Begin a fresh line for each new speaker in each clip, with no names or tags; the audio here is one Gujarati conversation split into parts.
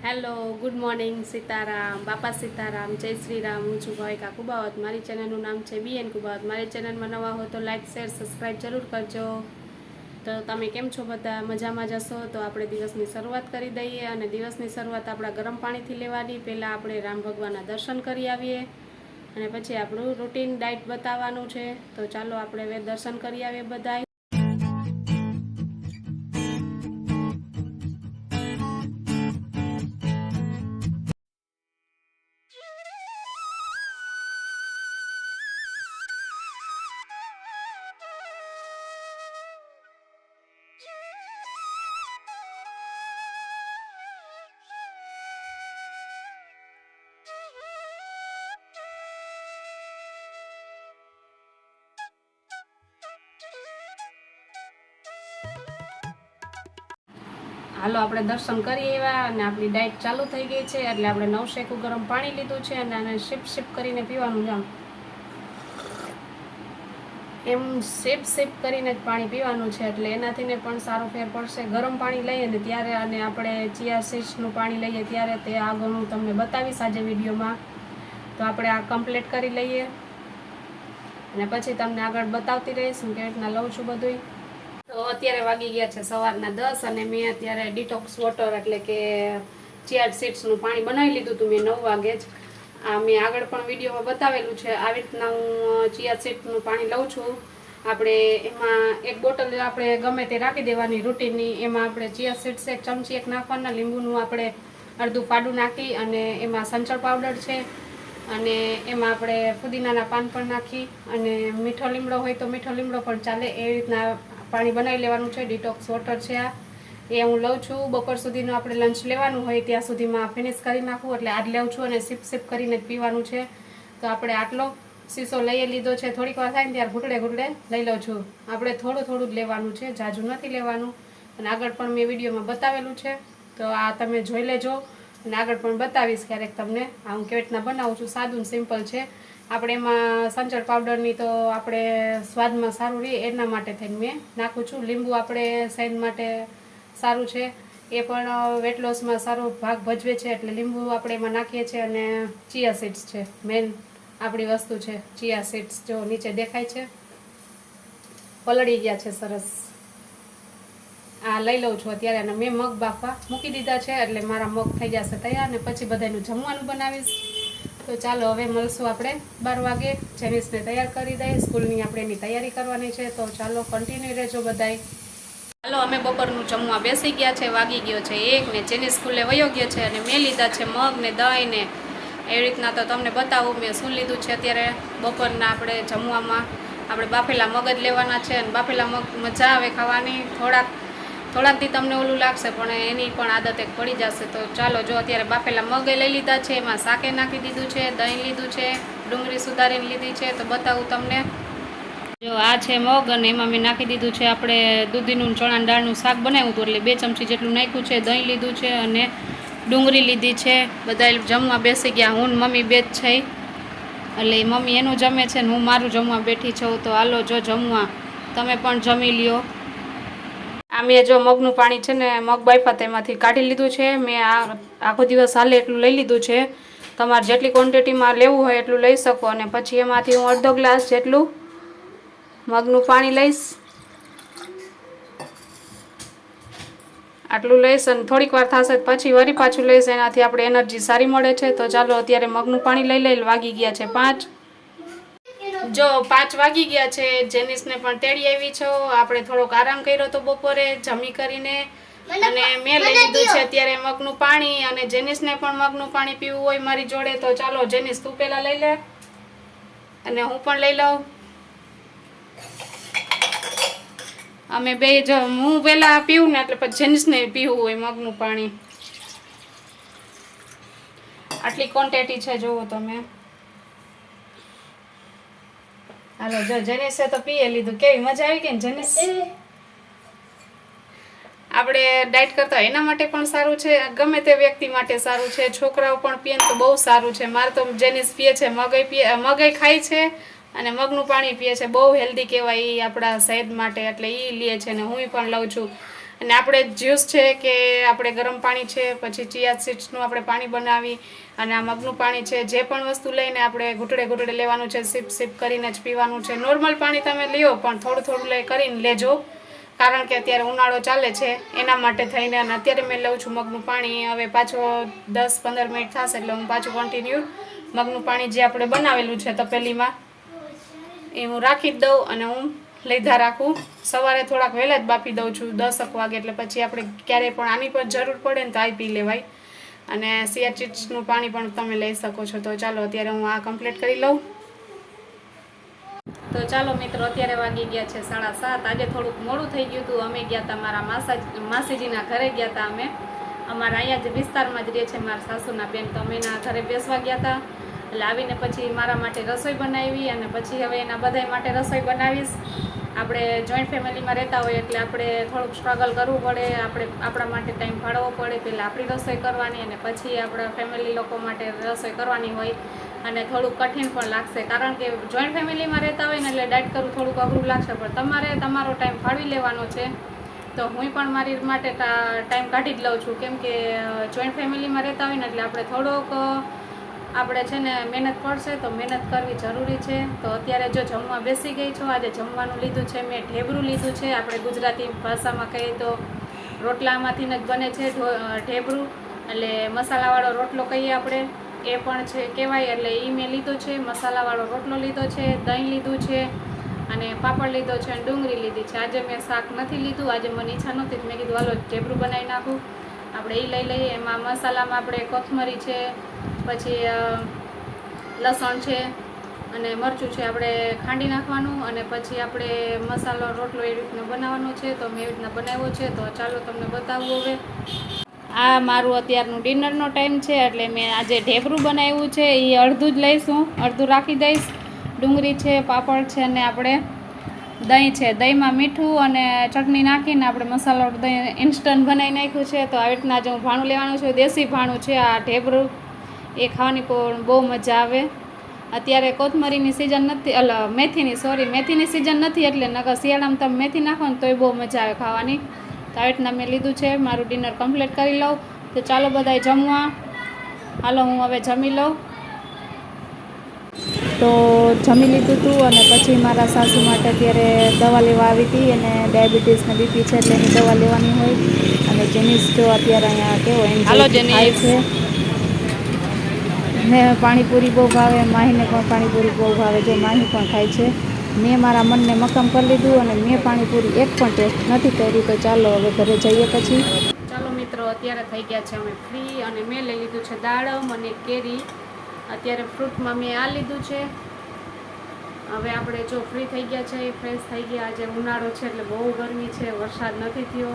હેલો, ગુડ મોર્નિંગ, સીતારામ, બાપા સીતારામ, જય શ્રી રામ. હું છું ભાવિકા કુબાવત. મારી ચેનલનું નામ છે BN કુબાવત. મારી ચેનલમાં નવા હો તો લાઇક, શેર, સબસ્ક્રાઈબ જરૂર કરજો. તો તમે કેમ છો બધા? મજામાં જશો તો આપણે દિવસની શરૂઆત કરી દઈએ. અને દિવસની શરૂઆત આપણા ગરમ પાણીથી લેવાની. પહેલાં આપણે રામ ભગવાનના દર્શન કરી આવીએ અને પછી આપણું રૂટીન ડાયટ બતાવવાનું છે. તો ચાલો આપણે હવે દર્શન કરી આવીએ બધા. હાલો આપણે દર્શન કરી આવ્યા અને આપણી ડાયટ ચાલુ થઈ ગઈ છે. એટલે આપણે 9 શેકું ગરમ પાણી લીધું છે અને આને શિપ કરીને પીવાનું. આમ એમ શિપ કરીને જ પાણી પીવાનું છે. એટલે એનાથીને પણ સારો ફેર પડશે. ગરમ પાણી લઈએ ને ત્યારે અને આપણે ચિયા સીડ્સનું પાણી લઈએ ત્યારે તે આગળ હું તમને બતાવીશ આજે વિડીયોમાં. તો આપણે આ કમ્પ્લીટ કરી લઈએ અને પછી તમને આગળ બતાવતી રહીશ હું કેવી રીતના લઉં છું બધું. તો અત્યારે વાગી ગયા છે સવારના 10 અને મેં અત્યારે ડિટોક્સ વોટર એટલે કે ચિયા સીડ્સનું પાણી બનાવી લીધું હતું મેં 9 વાગે જ. આ મેં આગળ પણ વિડીયોમાં બતાવેલું છે. આવી રીતના હું ચિયા સીડ્સનું પાણી લઉં છું. આપણે એમાં એક બોટલ આપણે ગમે તે રાખી દેવાની રૂટીનની. એમાં આપણે ચિયા સીડ્સ એક ચમચી એક નાખવાના, લીંબુનું આપણે અડધું ફાડું નાખી અને એમાં સંચળ પાવડર છે અને એમાં આપણે ફુદીનાના પાન પણ નાખી અને મીઠો લીમડો હોય તો મીઠો લીમડો પણ ચાલે. એ રીતના પાણી બનાવી લેવાનું છે. ડિટોક્સ વોટર છે આ, એ હું લઉં છું. બપોર સુધીનું આપણે લંચ લેવાનું હોય ત્યાં સુધીમાં ફિનિશ કરી નાખવું એટલે આજ લઉં છું અને સિપ કરીને જ પીવાનું છે. તો આપણે આટલો શીશો લઈ લીધો છે. થોડીક વાર થાય ને ત્યારે ઘૂંટડે લઈ લઉં છું. આપણે થોડું જ લેવાનું છે, ઝાઝું નથી લેવાનું. અને આગળ પણ મેં વિડીયોમાં બતાવેલું છે તો આ તમે જોઈ લેજો. અને આગળ પણ બતાવીશ ક્યારેક તમને આ હું કેવી રીતના બનાવું છું. સાદું સિમ્પલ છે. આપણે એમાં સંચળ પાવડરની તો આપણે સ્વાદમાં સારું રહે એના માટે થઈને મેં નાખું છું. લીંબુ આપણે શરીર માટે સારું છે, એ પણ વેટ લોસમાં સારો ભાગ ભજવે છે. એટલે લીંબુ આપણે એમાં નાખીએ છીએ. અને ચિયા સીડ્સ છે મેન આપણી વસ્તુ છે. ચિયા સીડ્સ જો નીચે દેખાય છે, પલળી ગયા છે સરસ. આ લઈ લઉં છું અત્યારે અને મેં મગ બાફવા મૂકી દીધા છે એટલે મારા મગ થઈ જશે તૈયાર ને પછી બધાનું જમવાનું બનાવીશ. તો ચાલો હવે મળશું આપણે 12 વાગે. જેનિસને તૈયાર કરી દઈએ, સ્કૂલની આપણે એની તૈયારી કરવાની છે. તો ચાલો કન્ટિન્યુ રહેજો બધાય. ચાલો અમે બપોરનું જમવા બેસી ગયા છે. વાગી ગયો છે 1 ને જેની સ્કૂલે વયો ગયો છે અને મેં લીધા છે મગ ને દહીં ને એવી રીતના. તો તમને બતાવું મેં શું લીધું છે અત્યારે બપોરના આપણે જમવામાં. આપણે બાફેલા મગ જ લેવાના છે અને બાફેલા મગ મજા આવે ખાવાની. થોડાકથી તમને ઓલું લાગશે પણ એની પણ આદત એક પડી જશે. તો ચાલો જો અત્યારે બાફેલા મગ લઈ લીધા છે, એમાં શાકે નાખી દીધું છે, દહીં લીધું છે, ડુંગળી સુધારીને લીધી છે. તો બતાવું તમને. જો આ છે મગ અને એમાં મેં નાખી દીધું છે આપણે દૂધીનું ચણા દાળનું શાક બનાવ્યું હતું એટલે 2 ચમચી જેટલું નાખ્યું છે. દહીં લીધું છે અને ડુંગળી લીધી છે. બધા જમવા બેસી ગયા. હું ને મમ્મી બે જ છે એટલે મમ્મી એનું જમે છે ને હું મારું જમવા બેઠી છું. તો હાલો જો જમવા, તમે પણ જમી લ્યો. આ મેં જો મગનું પાણી છે ને મગ બાફા તેમાંથી કાઢી લીધું છે. મેં આખો દિવસ હાલે એટલું લઈ લીધું છે. તમારે જેટલી ક્વોન્ટિટીમાં લેવું હોય એટલું લઈ શકો. અને પછી એમાંથી હું અડધો ગ્લાસ જેટલું મગનું પાણી લઈશ. આટલું લઈશ અને થોડીક વાર થશે પછી વળી પાછું લઈશ. એનાથી આપણે એનર્જી સારી મળે છે. તો ચાલો અત્યારે મગનું પાણી લઈ વાગી ગયા છે 5. જો 5 વાગી ગયા છે. જેનિસને પણ તેડી આવી છો. આપણે થોડોક આરામ કર્યો તો બપોરે જમી કરીને અને મેં લઈ લીધું છે અત્યારે મગનું પાણી. અને જેનિસને પણ મગનું પાણી પીવું હોય મારી જોડે તો ચાલો જેનિસ તું પહેલાં લઈ લે અને હું પણ લઈ લઉં. અમે બે હું પહેલાં પીવું ને એટલે પછી જેનિસને પીવું હોય મગનું પાણી. આટલી ક્વોન્ટિટી છે જુઓ તમે. હાલો જો જેનિસે તો પીએ લીધું. કેવી મજા આવી ગઈ ને જેનિસ? આપણે ડાયટ કરતા એના માટે પણ સારું છે, ગમે તે વ્યક્તિ માટે સારું છે. છોકરાઓ પણ પીએ તો બહુ સારું છે. મારે તો જેનિસ પીએ છે, મગઈ ખાય છે અને મગનું પાણી પીએ છે. બહુ હેલ્ધી કહેવાય એ આપણા સેહત માટે એટલે એ લે છે ને હું પણ લઉં છું. અને આપણે જ્યુસ છે કે આપણે ગરમ પાણી છે, પછી ચિયા સીડ્સનું આપણે પાણી બનાવી, અને આ મગનું પાણી છે, જે પણ વસ્તુ લઈને આપણે ઘૂંટડે ઘૂંટડે લેવાનું છે, સિપ સિપ કરીને જ પીવાનું છે. નોર્મલ પાણી તમે લ્યો પણ થોડું થોડું લઈ કરીને લેજો, કારણ કે અત્યારે ઉનાળો ચાલે છે એના માટે થઈને. અને અત્યારે મેં લઉં છું મગનું પાણી. હવે પાછો 10-15 મિનિટ થશે એટલે હું પાછું કન્ટિન્યુ મગનું પાણી જે આપણે બનાવેલું છે તપેલીમાં એ હું રાખી જ દઉં અને હું લીધા રાખું. સવારે થોડાક વહેલા જ બાફી દઉં છું 10 વાગે, એટલે પછી આપણે ક્યારેય પણ આની પર જરૂર પડે ને તો આ પી લેવાય. અને સિયા ચીટ્સનું પાણી પણ તમે લઈ શકો છો. તો ચાલો અત્યારે હું આ કમ્પ્લીટ કરી લઉં. તો ચાલો મિત્રો, અત્યારે વાગી ગયા છે 7:30. આજે થોડુંક મોડું થઈ ગયું હતું. અમે ગયા હતા મારા માસીજીના ઘરે ગયા હતા. અમે અમારા અહીંયા જ વિસ્તારમાં જ રહે છે મારા સાસુના બેન, તો અમે એના ઘરે બેસવા ગયા હતા. એટલે આવીને પછી મારા માટે રસોઈ બનાવી, અને પછી હવે એના બધાય માટે રસોઈ બનાવીશ. આપણે જોઈન્ટ ફેમિલીમાં રહેતા હોય એટલે આપણે થોડુંક સ્ટ્રગલ કરવું પડે, આપણે આપણા માટે ટાઈમ ફાળવવો પડે. પહેલાં આપણી રસોઈ કરવાની અને પછી આપણા ફેમિલી લોકો માટે રસોઈ કરવાની હોય, અને થોડુંક કઠિન પણ લાગશે, કારણ કે જોઈન્ટ ફેમિલીમાં રહેતા હોય ને એટલે ડાયટ કરવું થોડુંક અઘરું લાગશે, પણ તમારે તમારો ટાઈમ ફાળવી લેવાનો છે. તો હું પણ મારી માટે ટાઈમ કાઢી જ લઉં છું, કેમ કે જોઈન્ટ ફેમિલીમાં રહેતા હોય ને એટલે આપણે થોડોક આપણે છે ને મહેનત પડશે, તો મહેનત કરવી જરૂરી છે. તો અત્યારે જો જમવા બેસી ગઈ છો. આજે જમવાનું લીધું છે મેં ઢેબરું લીધું છે. આપણે ગુજરાતી ભાષામાં કહીએ તો રોટલામાંથી જ બને છે ઢેબરું, એટલે મસાલાવાળો રોટલો કહીએ આપણે, એ પણ છે કહેવાય. એટલે એ મેં લીધું છે, મસાલાવાળો રોટલો લીધો છે, દહીં લીધું છે, અને પાપડ લીધો છે, અને ડુંગળી લીધી છે. આજે મેં શાક નથી લીધું, આજે મને ઈચ્છા નહોતી, મેં કીધું હાલો ઢેબરું બનાવી નાખું. આપણે એ લઈ લઈએ. એમાં મસાલામાં આપણે કોથમરી છે, પછી લસણ છે અને મરચું છે, આપણે ખાંડી નાખવાનું, અને પછી આપણે મસાલો રોટલો એવી રીતના બનાવવાનો છે. તો મેં એવી રીતના બનાવ્યો છે. તો ચાલો તમને બતાવું. હવે આ મારું અત્યારનું ડિનરનો ટાઈમ છે, એટલે મેં આજે ઢેબરું બનાવ્યું છે. એ અડધું જ લઈશું, અડધું રાખી દઈશ. ડુંગળી છે, પાપડ છે, અને આપણે દહીં છે. દહીંમાં મીઠું અને ચટણી નાખીને આપણે મસાલો દહીં ઇન્સ્ટન્ટ બનાવી નાખ્યું છે. તો આવી રીતના જ હું ભાણું લેવાનું છે. દેશી ભાણું છે આ ઢેબરું, એ ખાવાની પણ બહુ મજા આવે. અત્યારે કોથમરીની સિઝન નથી, મેથીની સિઝન નથી, એટલે નકર શિયાળામાં તમે મેથી નાખો ને તોય બહુ મજા આવે ખાવાની. તો આવી રીતના મેં લીધું છે. મારું ડિનર કમ્પ્લીટ કરી લઉં. તો ચાલો બધાય જમવા. હાલો હું હવે જમી લઉં. તો જમી લીધું હતું, અને પછી મારા સાસુ માટે અત્યારે દવા લેવા આવી હતી, અને ડાયાબિટીસ ને બીપી છે એટલે એની દવા લેવાની હોય. અને જેનિસ જો અત્યારે અહીંયા કેવો એન્જોય થાય છે. ને પાણીપુરી બહુ ભાવે, માહીને પણ પાણીપુરી બહુ ભાવે. જો માહી પણ ખાય છે. મેં મારા મનને મક્કમ કરી લીધું, અને મેં પાણીપુરી એક પણ ટેસ્ટ નથી કરી. તો ચાલો હવે ઘરે જઈએ પછી. ચાલો મિત્રો, અત્યારે થઈ ગયા છે અમે ફ્રી, અને મેં લઈ લીધું છે દાડમ અને કેરી. અત્યારે ફ્રૂટમાં મેં આ લીધું છે. હવે આપણે જો ફ્રી થઈ ગયા છે, ફ્રેશ થઈ ગયા. આજે ઉનાળો છે એટલે બહુ ગરમી છે, વરસાદ નથી થયો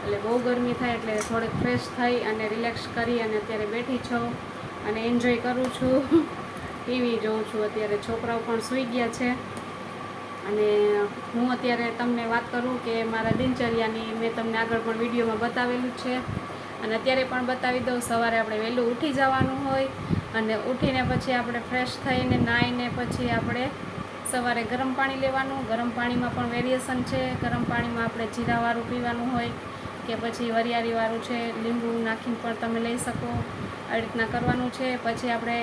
એટલે બહુ ગરમી થાય, એટલે થોડીક ફ્રેશ થઈ અને રિલેક્સ કરી અને અત્યારે બેઠી છું અને એન્જોય કરું છું. ટીવી જોઉં છું. અત્યારે છોકરાઓ પણ સૂઈ ગયા છે, અને હું અત્યારે તમને વાત કરું કે મારા દિનચર્યાની મેં તમને આગળ પણ વિડીયોમાં બતાવેલું છે, અને અત્યારે પણ બતાવી દઉં. સવારે આપણે વહેલું ઉઠી જવાનું હોય, અને ઉઠીને પછી આપણે ફ્રેશ થઈને નાહીને પછી આપણે સવારે ગરમ પાણી લેવાનું. ગરમ પાણીમાં પણ વેરિએશન છે. ગરમ પાણીમાં આપણે જીરાવાળું પીવાનું હોય, કે પછી વરિયાળીવાળું છે, લીંબુ નાખીને પણ તમે લઈ શકો. આવી રીતના કરવાનું છે. પછી આપણે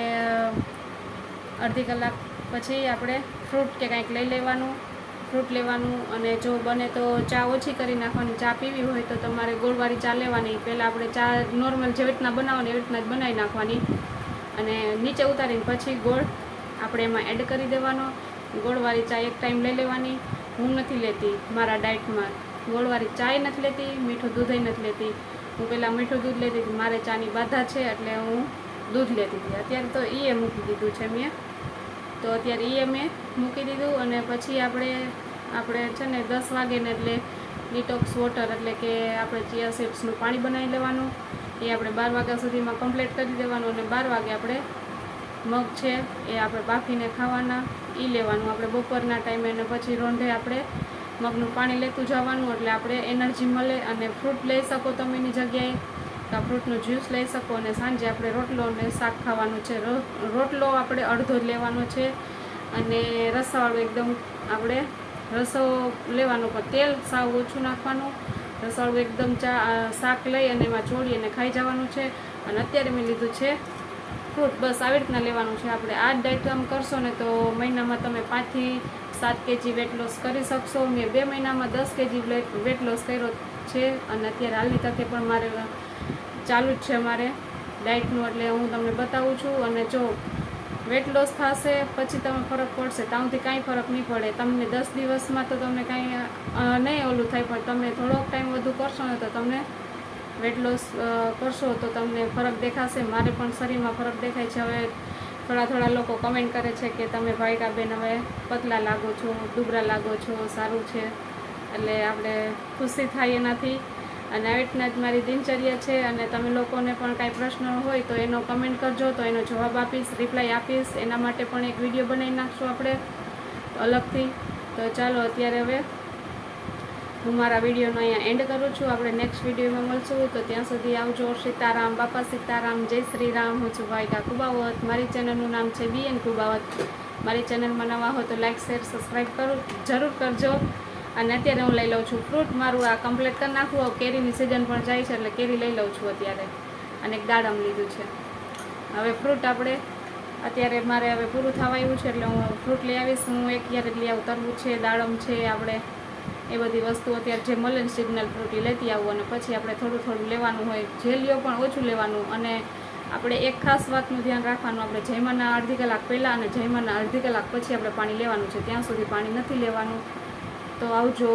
અડધી કલાક પછી આપણે ફ્રૂટ કે કાંઈક લઈ લેવાનું, ફ્રૂટ લેવાનું. અને જો બને તો ચા ઓછી કરી નાખવાની. ચા પીવી હોય તો તમારે ગોળવાળી ચા લેવાની. પહેલાં આપણે ચા નોર્મલ જેવી રીતના બનાવવાની એવી રીતના જ બનાવી નાખવાની, અને નીચે ઉતારીને પછી ગોળ આપણે એમાં એડ કરી દેવાનો. ગોળવાળી ચા એક ટાઈમ લઈ લેવાની. હું નથી લેતી મારા ડાયટમાં, ગોળવાળી ચાય નથી લેતી, મીઠું દૂધય નથી લેતી. હું પહેલાં મીઠું દૂધ લેતી હતી, મારે ચાની બાધા છે એટલે હું દૂધ લેતી હતી. અત્યારે તો એ મૂકી દીધું છે મેં. તો અત્યારે એ મેં મૂકી દીધું, અને પછી આપણે છે ને 10 વાગે ને એટલે ડિટોક્સ વોટર એટલે કે આપણે ચિયા સીડ્સનું પાણી બનાવી લેવાનું. એ આપણે 12 વાગ્યા સુધીમાં કમ્પ્લીટ કરી દેવાનું, અને 12 વાગે આપણે મગ છે એ આપણે બાફીને ખાવાના, એ લેવાનું આપણે બપોરના ટાઈમે. અને પછી રોંઢે આપણે મગનું પાણી લેતું જવાનું, એટલે આપણે એનર્જી મળે. અને ફ્રૂટ લઈ શકો તમે એની જગ્યાએ, તો ફ્રૂટનું જ્યુસ લઈ શકો. અને સાંજે આપણે રોટલો અને શાક ખાવાનું છે. રોટલો આપણે અડધો જ લેવાનો છે, અને રસાવાળું એકદમ આપણે રસો લેવાનો, પણ તેલ સાવ ઓછું નાખવાનું. રસાળું એકદમ શાક લઈ અને એમાં ચોળી અને ખાઈ જવાનું છે. અને અત્યારે મેં લીધું છે ફ્રૂટ. બસ આવી રીતના લેવાનું છે. આપણે આ જ ડાયટ આમ કરશો ને તો મહિનામાં તમે 5 થી 7 kg વેટ લોસ કરી શકશો. મેં 2 મહિનામાં 10 kg વેટ લોસ કર્યો છે અને અત્યારે હાલની તકે પણ મારે ચાલુ જ છે મારે ડાયટનું, એટલે હું તમને બતાવું છું. અને જો વેટ લોસ થશે પછી તમે ફરક પડશે, ત્યાંથી કાંઈ ફરક નહીં પડે. તમને 10 દિવસમાં તો તમને કાંઈ નહીં ઓલું થાય, પણ તમે થોડોક ટાઈમ વધુ કરશો ને તો તમને વેટ લોસ કરશો તો તમને ફરક દેખાશે. મારે પણ શરીરમાં ફરક દેખાય છે. હવે થોડા લોકો કમેન્ટ કરે છે કે તમે ભાવિકાબેન હવે પતલા લાગો છો, દુબળા લાગો છો, સારું છે. એટલે આપણે ખુશી થાય એનાથી. અને આવી રીતના જ મારી દિનચર્યા છે. અને તમે લોકોને પણ કાંઈ પ્રશ્ન હોય તો એનો કમેન્ટ કરજો, તો એનો જવાબ આપીશ, રિપ્લાય આપીશ. એના માટે પણ એક વિડીયો બનાવી નાખશું આપણે અલગથી. તો ચાલો અત્યારે હવે હું મારા વિડીયોનો અહીંયા એન્ડ કરું છું. આપણે નેક્સ્ટ વિડીયોમાં મળશું. તો ત્યાં સુધી આવજો. સીતારામ, બાપા સીતારામ, જય શ્રી રામ. હું છું ભાવિકા કુબાવત. મારી ચેનલનું નામ છે BN કુબાવત. મારી ચેનલમાં નવા હો તો લાઇક, શેર, સબસ્ક્રાઈબ જરૂર કરજો. અને અત્યારે હું લઈ લઉં છું ફ્રૂટ. મારું આ કમ્પ્લીટ કરી નાખવું. કેરીની સિઝન પણ જાય છે એટલે કેરી લઈ લઉં છું અત્યારે. અને એક દાડમ લીધું છે. હવે ફ્રૂટ આપણે અત્યારે મારે હવે પૂરું થવા આવ્યું છે એટલે હું ફ્રૂટ લઈ આવીશ. હું એક યાર લઈ આવું. તરબૂચ છે, દાડમ છે, આપણે એ બધી વસ્તુ અત્યારે જે મળે ને સિગ્નલ ફ્રૂટ એ લેતી આવું. અને પછી આપણે થોડું લેવાનું હોય. જે લ્યો પણ ઓછું લેવાનું. અને આપણે એક ખાસ વાતનું ધ્યાન રાખવાનું, આપણે જમવાના અડધી કલાક પહેલાં અને જમવાના અડધી કલાક પછી આપણે પાણી લેવાનું છે. ત્યાં સુધી પાણી નથી લેવાનું. તો આવજો.